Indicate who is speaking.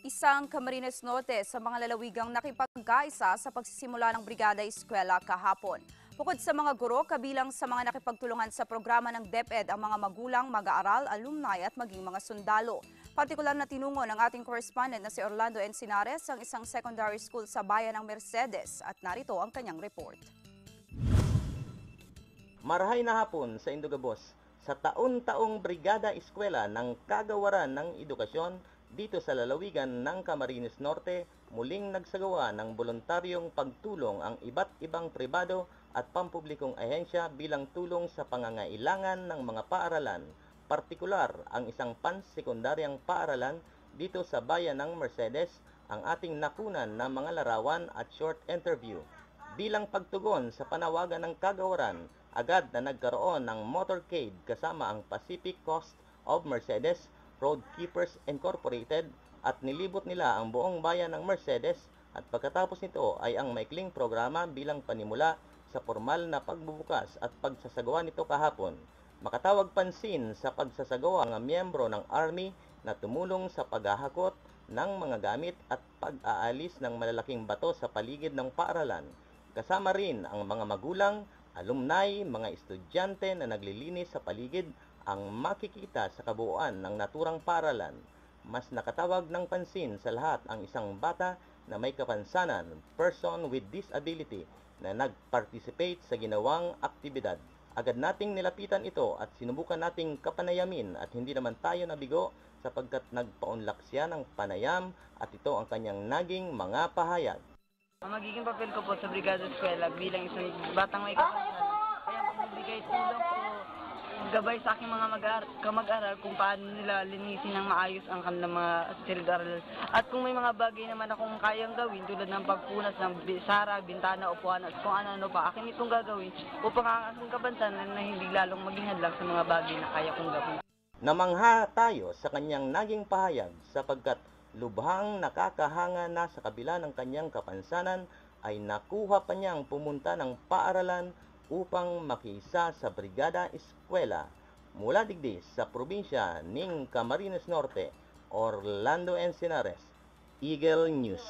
Speaker 1: Isang Camarines Norte sa mga lalawigang nakipagkaisa sa pagsisimula ng Brigada Eskwela kahapon. Bukod sa mga guro, kabilang sa mga nakipagtulungan sa programa ng DepEd ang mga magulang, mag-aaral, alumni at maging mga sundalo. Partikular na tinungo ng ating correspondent na si Orlando Encinares ang isang secondary school sa bayan ng Mercedes at narito ang kanyang report.
Speaker 2: Marahay na hapon sa Indogabos sa taon-taong Brigada Eskwela ng Kagawaran ng Edukasyon dito sa lalawigan ng Camarines Norte, muling nagsagawa ng voluntaryong pagtulong ang iba't ibang pribado at pampublikong ahensya bilang tulong sa pangangailangan ng mga paaralan, partikular ang isang pansekundaryang paaralan dito sa bayan ng Mercedes, ang ating nakunan ng mga larawan at short interview. Bilang pagtugon sa panawagan ng Kagawaran, agad na nagkaroon ng motorcade kasama ang Pacific Coast of Mercedes Road Keepers Incorporated at nilibot nila ang buong bayan ng Mercedes at pagkatapos nito ay ang maikling programa bilang panimula sa formal na pagbubukas at pagsasagawa nito kahapon. Makatawag pansin sa pagsasagawa ng miyembro ng Army na tumulong sa paghahakot ng mga gamit at pag-aalis ng malalaking bato sa paligid ng paaralan. Kasama rin ang mga magulang, alumni, mga estudyante na naglilinis sa paligid ang makikita sa kabuuan ng naturang paaralan. Mas nakatawag ng pansin sa lahat ang isang bata na may kapansanan, person with disability, na nag-participate sa ginawang aktibidad. Agad nating nilapitan ito at sinubukan nating kapanayamin at hindi naman tayo nabigo sapagkat nagpaunlak siya ng panayam at ito ang kanyang naging mga pahayag.
Speaker 3: Ang magiging papel ko po sa Brigada Eskwela bilang isang batang may kapansanan, kaya magbibigay tulong po gabay sa aking mga kamag-aral kung paano nila linisin ng maayos ang kanilang mga silid-aral. At kung may mga bagay naman akong kayang gawin tulad ng pagpunas ng sara, bintana, upuan at kung ano-ano pa, akin itong gagawin upang ang aking kapansanan na hindi lalong maging hadlang sa mga bagay na kaya kong gawin.
Speaker 2: Namangha tayo sa kanyang naging pahayag sapagkat lubhang nakakahanga na sa kabila ng kanyang kapansanan ay nakuha pa niyang pumunta ng paaralan upang makiisa sa Brigada Eskwela. Mula digdi sa probinsya ng Camarines Norte, Orlando Encinares, Eagle News.